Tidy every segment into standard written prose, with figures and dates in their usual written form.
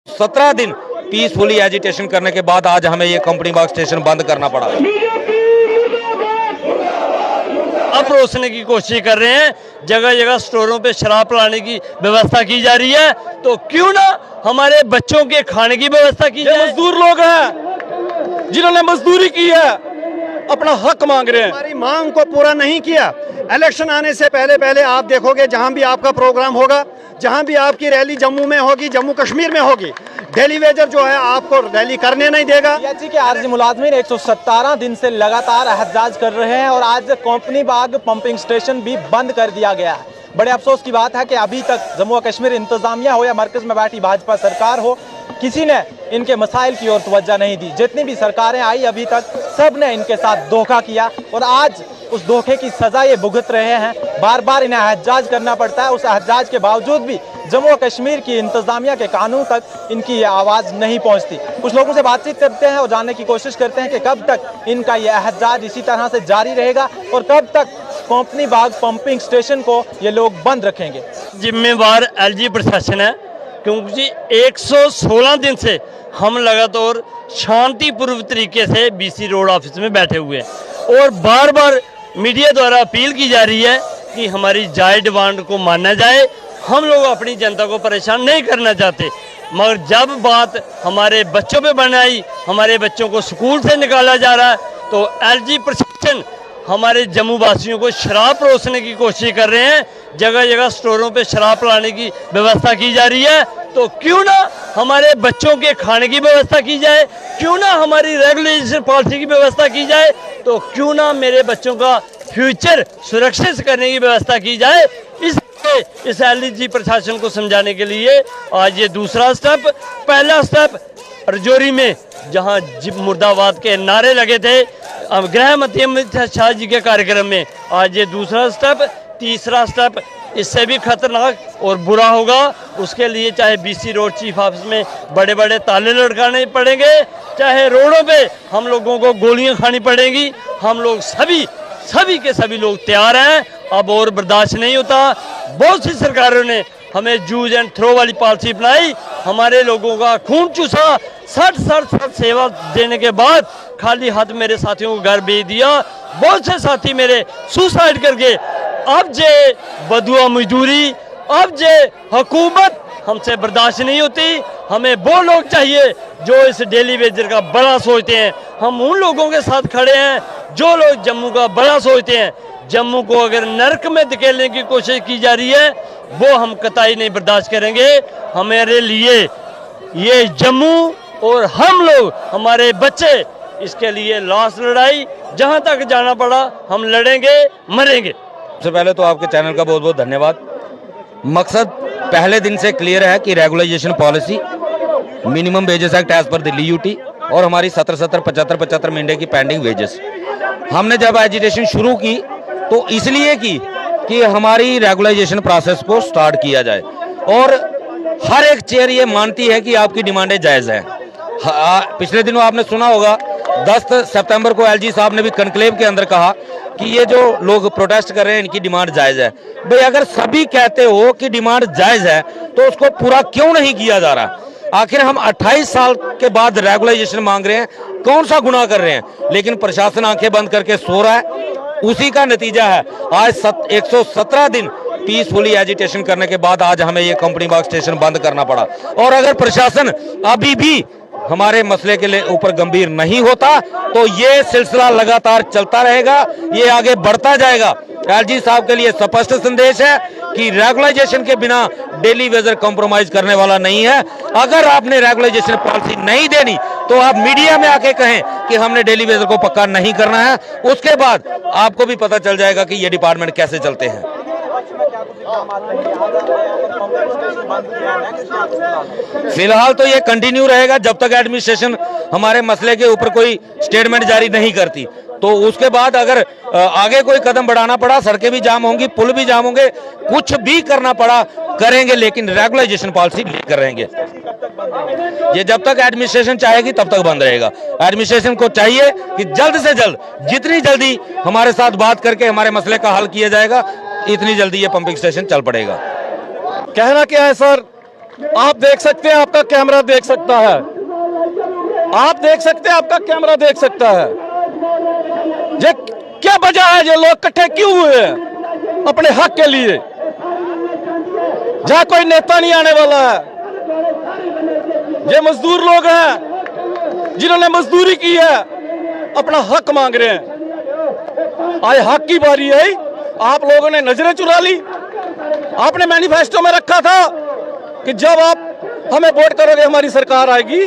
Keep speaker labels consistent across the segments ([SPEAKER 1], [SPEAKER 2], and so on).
[SPEAKER 1] 17 दिन peacefully agitation करने के बाद आज हमें ये कंपनी बाग स्टेशन बंद करना पड़ा।
[SPEAKER 2] अब रोकने की कोशिश कर रहे हैं, जगह जगह स्टोरों पे शराब पिलाने की व्यवस्था की जा रही है, तो क्यों ना हमारे बच्चों के खाने की व्यवस्था की जाए।
[SPEAKER 3] मजदूर लोग हैं जिन्होंने मजदूरी की है, अपना हक मांग रहे हैं।
[SPEAKER 4] हमारी मांग को पूरा नहीं किया। इलेक्शन आने से पहले आप देखोगे जहां भी आपका प्रोग्राम होगा, जहां भी आपकी रैली जम्मू में होगी, जम्मू कश्मीर में होगी, डेली वेजर जो है आपको रैली करने नहीं देगा।
[SPEAKER 5] पीएचई के आरजी मुलाजमीन 117 दिन से लगातार एहतजाज कर रहे हैं और आज कंपनी बाग पंपिंग स्टेशन भी बंद कर दिया गया है। बड़े अफसोस की बात है कि अभी तक जम्मू कश्मीर इंतजामिया हो या मरकज में बैठी भाजपा सरकार हो, किसी ने इनके मसाइल की ओर तवज्जो नहीं दी। जितनी भी सरकारें आई अभी तक सब ने इनके साथ धोखा किया और आज उस धोखे की सजा ये भुगत रहे हैं। बार बार इन्हें एहतजाज करना पड़ता है, उस एहतजाज के बावजूद भी जम्मू कश्मीर की इंतजामिया के कानून तक इनकी ये आवाज़ नहीं पहुंचती। कुछ लोगों से बातचीत करते हैं और जानने की कोशिश करते हैं कि कब तक इनका ये एहतजाज इसी तरह से जारी रहेगा और कब तक कंपनी बाग पंपिंग स्टेशन को ये लोग बंद रखेंगे।
[SPEAKER 2] जिम्मेवार एलजी प्रशासन है, क्योंकि 116 दिन से हम लगातार शांतिपूर्वक तरीके से बीसी रोड ऑफिस में बैठे हुए हैं और बार बार मीडिया द्वारा अपील की जा रही है कि हमारी जायज़ डिमांड को माना जाए। हम लोग अपनी जनता को परेशान नहीं करना चाहते, मगर जब बात हमारे बच्चों पे बन आई, हमारे बच्चों को स्कूल से निकाला जा रहा है, तो एलजी प्रशासन हमारे जम्मू वासियों को शराब परोसने की कोशिश कर रहे हैं। जगह जगह स्टोरों पे शराब पिलाने की व्यवस्था की जा रही है, तो क्यों ना हमारे बच्चों के खाने की व्यवस्था की जाए, क्यों ना हमारी रेगुलेशन पॉलिसी की व्यवस्था की जाए, तो क्यों ना मेरे बच्चों का फ्यूचर सुरक्षित करने की व्यवस्था की जाए। इस एलजी प्रशासन को समझाने के लिए आज ये दूसरा स्टेप, पहला स्टेप रजौरी में जहां मुर्दाबाद के नारे लगे थे गृह मंत्री अमित शाह जी के कार्यक्रम में, आज ये दूसरा स्टेप, तीसरा स्टेप इससे भी खतरनाक और बुरा होगा। उसके लिए चाहे बीसी रोड चीफ ऑफिस में बड़े बड़े ताले लटकाने पड़ेंगे, चाहे रोडों पे हम लोगों को गोलियां खानी पड़ेंगी। हम लोग सभी के सभी लोग तैयार हैं, अब और बर्दाश्त नहीं होता। बहुत सी सरकारों ने हमें यूज एंड थ्रो वाली पॉलिसी अपनाई, हमारे लोगों का खून चूसा, 60 सेवा देने के बाद खाली हाथ मेरे साथियों को घर भेज दिया। बहुत से साथी मेरे सुसाइड करके, अब जे बदुआ मजदूरी, अब जे हुकूमत हमसे बर्दाश्त नहीं होती। हमें वो लोग चाहिए जो इस डेली वेजर का बड़ा सोचते हैं। हम उन लोगों के साथ खड़े हैं जो लोग जम्मू का बड़ा सोचते हैं। जम्मू को अगर नरक में धकेलने की कोशिश की जा रही है, वो हम कतई नहीं बर्दाश्त करेंगे। हमारे लिए ये जम्मू और हम लोग, हमारे बच्चे, इसके लिए लास्ट लड़ाई जहां तक जाना पड़ा हम लड़ेंगे, मरेंगे।
[SPEAKER 1] सबसे पहले तो आपके चैनल का बहुत बहुत धन्यवाद। मकसद पहले दिन से क्लियर है कि regularization policy, minimum wages act as per Delhi UT और हमारी 70-75 महीने की पेंडिंग वेजेस, हमने जब एजिटेशन शुरू की तो इसलिए की कि हमारी रेगुलाइजेशन प्रोसेस को स्टार्ट किया जाए और हर एक चेयर ये मानती है कि आपकी डिमांडें जायज़ हैं। पिछले दिनों आपने सुना होगा 10 सितंबर को एलजी साहब ने भी कनक्लेव के अंदर कहा कि ये जो लोग प्रोटेस्ट कर रहे हैं इनकी डिमांड जायज़ है। भाई अगर सभी कहते हो कि डिमांड जायज़ है तो उसको पूरा क्यों नहीं किया जा रहा? आखिर हम 28 साल के बाद रेगुलाइजेशन मांग रहे हैं, कौन सा गुनाह कर रहे हैं? लेकिन प्रशासन आंखें बंद करके सो रहा है। उसी का नतीजा है आज 117 दिन पीसफुली एजिटेशन करने के बाद आज हमें ये कंपनी बाग स्टेशन बंद करना पड़ा। और अगर प्रशासन अभी भी हमारे मसले के लिए ऊपर गंभीर नहीं होता तो ये सिलसिला लगातार चलता रहेगा, ये आगे बढ़ता जाएगा। एलजी साहब के लिए स्पष्ट संदेश है कि रेगुलाइजेशन के बिना डेली वेजर कॉम्प्रोमाइज करने वाला नहीं है। अगर आपने रेगुलाइजेशन पॉलिसी नहीं देनी तो आप मीडिया में आके कहें कि हमने डेली वेजर को पक्का नहीं करना है, उसके बाद आपको भी पता चल जाएगा कि ये डिपार्टमेंट कैसे चलते हैं। फिलहाल तो ये कंटिन्यू रहेगा जब तक एडमिनिस्ट्रेशन हमारे मसले के ऊपर कोई स्टेटमेंट जारी नहीं करती। तो उसके बाद अगर आगे कोई कदम बढ़ाना पड़ा, सड़कें भी जाम होंगी, पुल भी जाम होंगे, कुछ भी करना पड़ा करेंगे, लेकिन रेगुलाइजेशन पॉलिसी लेकर रहेंगे। ये जब तक एडमिनिस्ट्रेशन चाहेगी तब तक बंद रहेगा। एडमिनिस्ट्रेशन को चाहिए कि जल्द से जल्द, जितनी जल्दी हमारे साथ बात करके हमारे मसले का हल किया जाएगा, इतनी जल्दी ये पंपिंग स्टेशन चल पड़ेगा।
[SPEAKER 3] कहना क्या है सर, आप देख सकते हैं, आपका कैमरा देख सकता है, आप देख सकते हैं, आपका कैमरा देख सकता है। ये क्या वजह है, ये लोग इकट्ठे क्यों हुए हैं अपने हक के लिए? जहां कोई नेता नहीं आने वाला है। ये मजदूर लोग हैं जिन्होंने मजदूरी की है, अपना हक मांग रहे हैं। आज हक की बारी है। आप लोगों ने नजरें चुरा ली। आपने मैनिफेस्टो में रखा था कि जब आप हमें वोट करोगे, हमारी सरकार आएगी,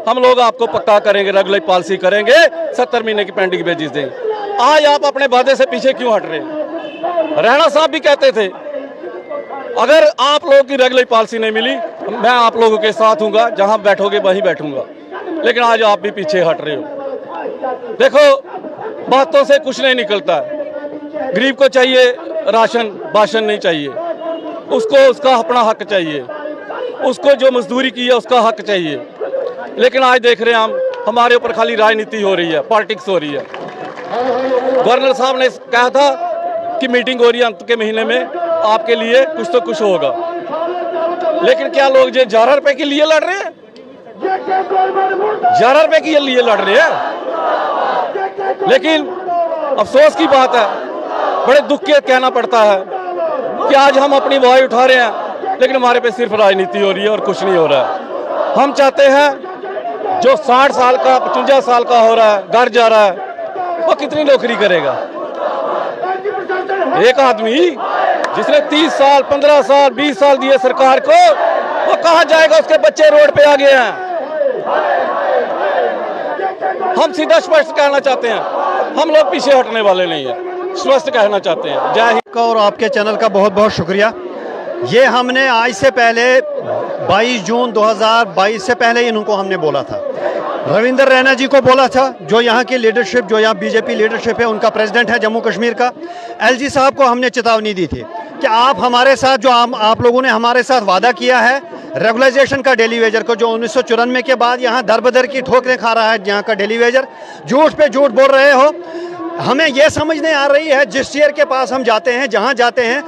[SPEAKER 3] हम लोग आपको पक्का करेंगे, रेगुलर पॉलिसी करेंगे, 70 महीने की पेंडिंग बेसिस देंगे। आज आप अपने वादे से पीछे क्यों हट रहे हैं? राणा साहब भी कहते थे अगर आप लोगों की रेगुलर पॉलिसी नहीं मिली, मैं आप लोगों के साथ हूंगा, जहां बैठोगे वहीं बैठूंगा। लेकिन आज आप भी पीछे हट रहे हो। देखो, बातों से कुछ नहीं निकलता है। गरीब को चाहिए राशन, भाषण नहीं चाहिए उसको, उसका अपना हक चाहिए उसको, जो मजदूरी की है उसका हक चाहिए। लेकिन आज देख रहे हैं हम, हमारे ऊपर खाली राजनीति हो रही है, पॉलिटिक्स हो रही है। गवर्नर साहब ने कहा था कि मीटिंग हो रही है अंत के महीने में, आपके लिए कुछ तो कुछ होगा। लेकिन क्या लोग जो 11 रुपए के लिए लड़ रहे हैं, 11 रुपए के लिए लड़ रहे हैं। लेकिन अफसोस की बात है, बड़े दुख के कहना पड़ता है कि आज हम अपनी आवाज उठा रहे हैं, लेकिन हमारे पे सिर्फ राजनीति हो रही है और कुछ नहीं हो रहा है। हम चाहते हैं जो 60 साल का, 55 साल का हो रहा है, घर जा रहा है, वो कितनी नौकरी करेगा? एक आदमी जिसने 30 साल, 15 साल, 20 साल दिए सरकार को, वो कहां जाएगा? उसके बच्चे रोड पे आ गए हैं। हम सीधा स्पष्ट कहना चाहते हैं, हम लोग पीछे हटने वाले नहीं है, स्पष्ट कहना चाहते हैं। जय हिंद।
[SPEAKER 4] और आपके चैनल का बहुत बहुत शुक्रिया। ये हमने आज से पहले 22 जून 2022 से पहले इनको हमने बोला था, रविंदर रैना जी को बोला था, जो यहाँ की लीडरशिप, जो यहाँ बीजेपी लीडरशिप है, उनका प्रेसिडेंट है जम्मू कश्मीर का। एलजी साहब को हमने चेतावनी दी थी कि आप हमारे साथ, जो आप लोगों ने हमारे साथ वादा किया है रेगुलाइजेशन का, डेली वेजर को, जो 1994 के बाद यहाँ दर बदर की ठोकरें खा रहा है यहाँ का डेली वेजर, झूठ पे झूठ बोल रहे हो। हमें यह समझ नहीं आ रही है, जिस चेयर के पास हम जाते हैं, जहां जाते हैं,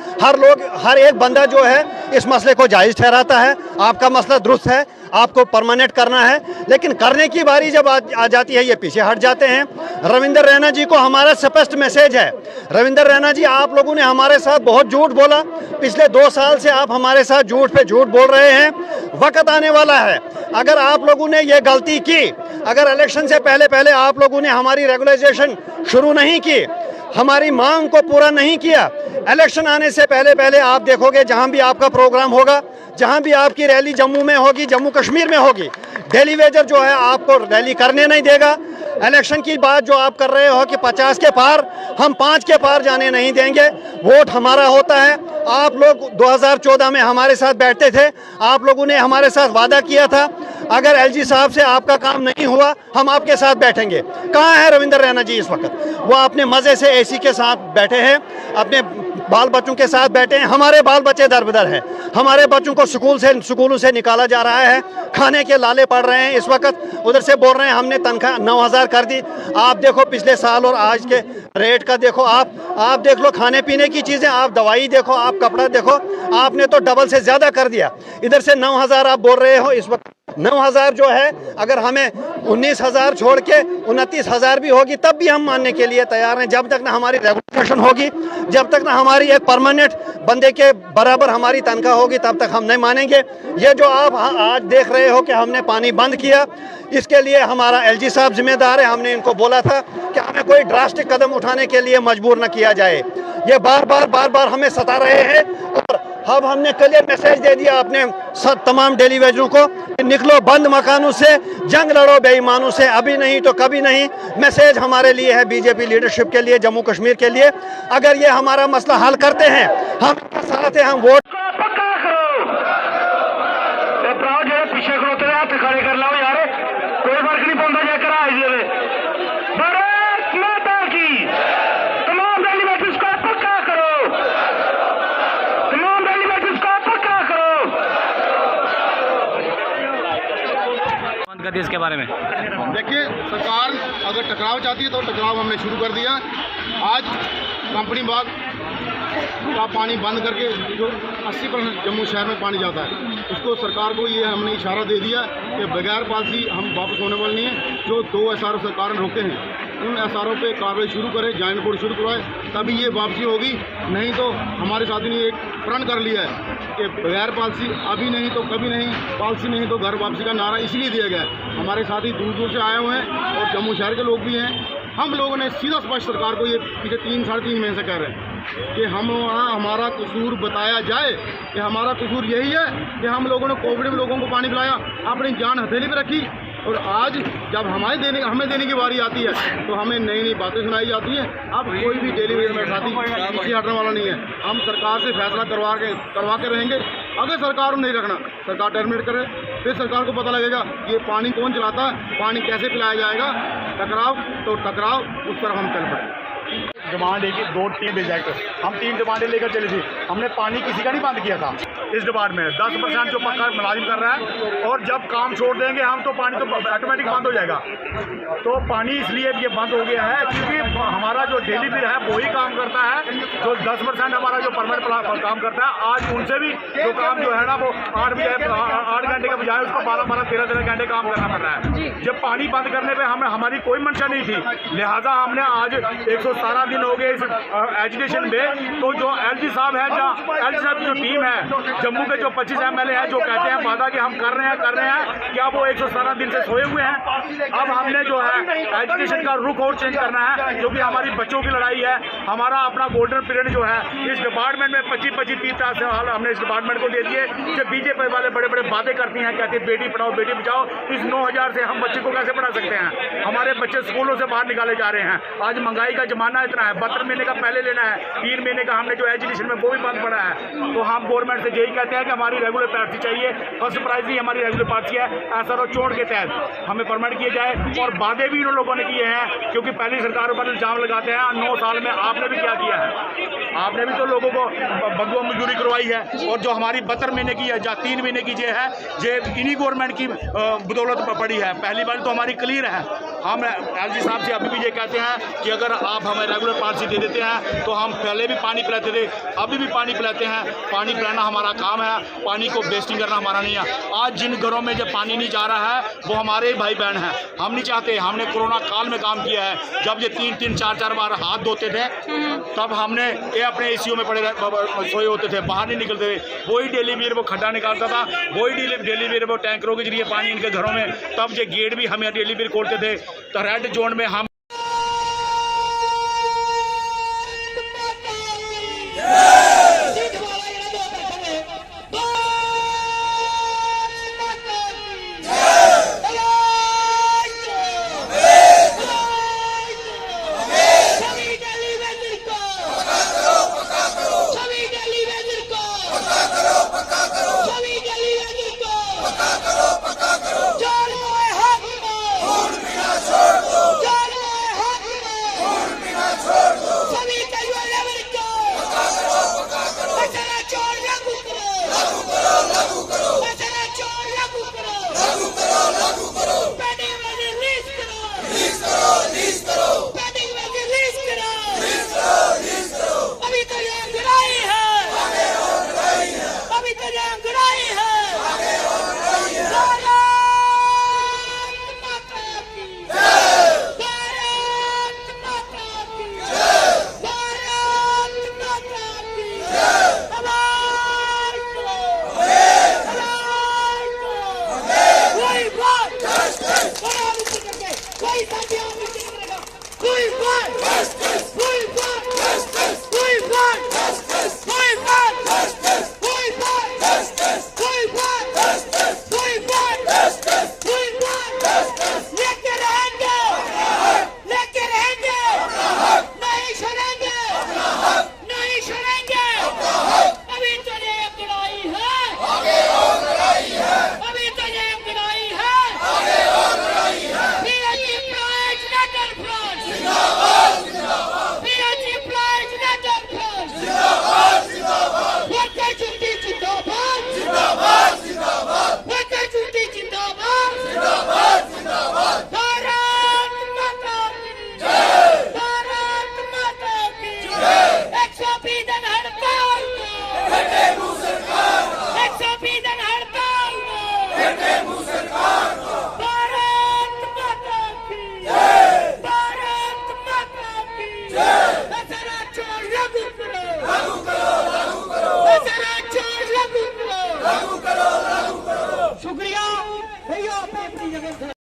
[SPEAKER 4] हर एक बंदा जो है इस मसले को जायज़ ठहराता है। आपका मसला दुरुस्त है, आपको परमानेंट करना है, लेकिन करने की बारी जब आ जाती है, ये पीछे हट जाते हैं। रविंदर रैना जी को हमारा स्पष्ट मैसेज है, रविंदर रैना जी, आप लोगों ने हमारे साथ बहुत झूठ बोला, पिछले 2 साल से आप हमारे साथ झूठ पे झूठ बोल रहे हैं। वक्त आने वाला है, अगर आप लोगों ने ये गलती की, अगर इलेक्शन से पहले आप लोगों ने हमारी रेगुलाइजेशन शुरू नहीं की, हमारी मांग को पूरा नहीं किया, इलेक्शन आने से पहले आप देखोगे, जहां भी आपका प्रोग्राम होगा, जहां भी आपकी रैली जम्मू में होगी, जम्मू कश्मीर में होगी, डेली वेजर जो है आपको रैली करने नहीं देगा। इलेक्शन की बात जो आप कर रहे हो कि 50 के पार, हम 5 के पार जाने नहीं देंगे। वोट हमारा होता है। आप लोग 2014 में हमारे साथ बैठते थे, आप लोगों ने हमारे साथ वादा किया था, अगर एलजी साहब से आपका काम नहीं हुआ, हम आपके साथ बैठेंगे। कहाँ है रविंदर रैना जी इस वक्त? वो अपने मज़े से एसी के साथ बैठे हैं, अपने बाल बच्चों के साथ बैठे हैं। हमारे बाल बच्चे दरबदर हैं, हमारे बच्चों को स्कूलों से निकाला जा रहा है, खाने के लाले पड़ रहे हैं। इस वक्त उधर से बोल रहे हैं हमने तनख्वाह 9,000 कर दी। आप देखो पिछले साल और आज के रेट का देखो, आप देख लो, खाने पीने की चीज़ें, आप दवाई देखो, आप कपड़ा देखो, आपने तो डबल से ज़्यादा कर दिया। इधर से 9,000 आप बोल रहे हो, इस वक्त 9,000 जो है, अगर हमें 19,000 छोड़ के 29,000 भी होगी तब भी हम मानने के लिए तैयार हैं। जब तक ना हमारी रेगुलेशन होगी, जब तक ना हमारी एक परमानेंट बंदे के बराबर हमारी तनख्वाह होगी, तब तक हम नहीं मानेंगे। ये जो आप आज देख रहे हो कि हमने पानी बंद किया, इसके लिए हमारा एलजी साहब जिम्मेदार है। हमने इनको बोला था कि हमें कोई ड्रास्टिक कदम उठाने के लिए मजबूर न किया जाए। ये बार बार हमें सता रहे हैं, और अब हमने क्लियर मैसेज दे दिया अपने तमाम डेली वेजरों को, निकलो बंद मकानों से, जंग लड़ो बेईमानों से, अभी नहीं तो कभी नहीं। मैसेज हमारे लिए है, बीजेपी लीडरशिप के लिए, जम्मू कश्मीर के लिए। अगर ये हमारा मसला हल करते हैं, हम साथ हैं, हम वोट
[SPEAKER 6] पक्का करो। पीछे खड़ोते हाथ खड़े कर लो यार, कोई फर्क नहीं पड़ता। जाकर भारत माता की तमाम डेलीवेटर्स को पक्का करो, तमाम डेलीवेटर्स को पक्का करो।
[SPEAKER 7] बंद कर दिया इसके बारे में।
[SPEAKER 8] देखिए, सरकार अगर टकराव चाहती है तो टकराव हमने शुरू कर दिया। आज कंपनी बाग का पानी बंद करके जो 80% जम्मू शहर में पानी जाता है, उसको सरकार को ये हमने इशारा दे दिया कि बगैर पॉलिसी हम वापस होने वाले नहीं हैं। जो 2 SRO सरकार ने रोके हैं, उन SRO पे कार्रवाई शुरू करे, जॉइंट बोर्ड शुरू करवाए, तभी ये वापसी होगी। नहीं तो हमारे साथी ने एक प्रण कर लिया है कि बगैर पॉलिसी अभी नहीं तो कभी नहीं, पॉलिसी नहीं तो घर वापसी का नारा इसलिए दिया गया है। हमारे साथी दूर दूर से आए हुए हैं और जम्मू शहर के लोग भी हैं। हम लोगों ने सीधा स्पष्ट सरकार को ये पिछले 3-3.5 महीने से कह रहे हैं कि हम वहाँ हमारा कसूर बताया जाए कि हमारा कसूर यही है कि हम लोगों ने कोविड में लोगों को पानी पिलाया, अपनी जान हथेली पे रखी, और आज जब हमें देने की बारी आती है तो हमें नई नई बातें सुनाई जाती हैं। अब कोई भी डेली वेज में साथी पीछे हटने वाला नहीं है। हम सरकार से फैसला करवा के रहेंगे। अगर सरकार नहीं रखना, सरकार टर्मिनेट करे, फिर सरकार को पता लगेगा ये पानी कौन चलाता है, पानी कैसे पिलाया जाएगा। टकराव तो टकराव, उस तरफ हम चल पड़े।
[SPEAKER 9] डिमांड एक 2-3 रिजेक्ट, हम 3 डिमांडें लेकर चली थी। हमने पानी किसी का नहीं बंद किया था। इस डिपार्टमेंट में 10% जो पक्का मुलाजिम कर रहा है, और जब काम छोड़ देंगे हम तो पानी तो ऑटोमेटिक बंद हो जाएगा। तो पानी इसलिए ये बंद हो गया है क्योंकि हमारा जो डेली बिल है वही काम करता है। जो 10% हमारा जो परमानेंट काम करता है, आज उनसे भी जो काम जो है ना वो 8 घंटे के बजाय उसको 12-12, 13-13 घंटे काम करना पड़ रहा है। जब पानी बंद करने पर हमारी कोई मंशा नहीं थी, लिहाजा हमने आज 117 दिन हो गए इस एजुकेशन में। तो जो LG साहब है, LG साहब की जो टीम है, जम्मू के जो 25 MLA हैं जो कहते हैं वादा कि हम कर रहे हैं, क्या वो 117 दिन से सोए हुए हैं? अब हमने जो है एजुकेशन का रुख और चेंज करना है, क्योंकि हमारी बच्चों की लड़ाई है। हमारा अपना गोल्डन पीरियड जो है इस डिपार्टमेंट में 25-30 साल हमने इस डिपार्टमेंट को दे दिए। जो बीजेपी वाले बड़े बड़े बातें करती हैं, कहते हैं बेटी पढ़ाओ बेटी बचाओ, इस 9000 से हम बच्चे को कैसे पढ़ा सकते हैं? हमारे बच्चे स्कूलों से बाहर निकाले जा रहे हैं। आज महंगाई का जमाना इतना है, 72 महीने का पहले लेना है, 3 महीने का हमने जो एजुकेशन में वो भी बंद पड़ा है। तो हम गवर्नमेंट से यही कहते हैं कि हमारी रेगुलर पॉलिसी चाहिए। फर्स्ट प्राइज ही हमारी रेगुलर पॉलिसी है, SRO चोट के तहत हमें परमिट किए जाए। और वादे भी इन लोगों ने किए हैं, क्योंकि पहली सरकारों पर इल्जाम लगाते हैं 9 साल में आपने भी क्या किया है? आपने भी तो लोगों को बंधुआ मजदूरी करवाई है, और जो हमारी 72 महीने की है, 3 महीने की जो है, ये इन्हीं गवर्नमेंट की बदौलत पड़ी है। पहली बार तो हमारी क्लियर है। हम LG साहब से अभी भी ये कहते हैं कि अगर आप हमें रेगुलर पॉलिसी दे देते हैं तो हम पहले भी पानी पिलाते थे, अभी भी पानी पिलाते हैं। पानी पिलाना हमारा काम है, पानी को वेस्टिंग करना हमारा नहीं है। आज जिन घरों में जब पानी नहीं जा रहा है वो हमारे भाई बहन हैं। हम नहीं चाहते। हमने कोरोना काल में काम किया है, जब ये 3-3, 4-4 बार हाथ धोते थे, तब हमने ये अपने ACO में पड़े सोए होते थे, बाहर नहीं निकलते थे। वही डेली वीर वो खड्डा निकालता था, वही डेली वीर वो टैंकरों के जरिए पानी इनके घरों में, तब ये गेट भी हमें डेली वीर खोलते थे। तो रेड जोन में हम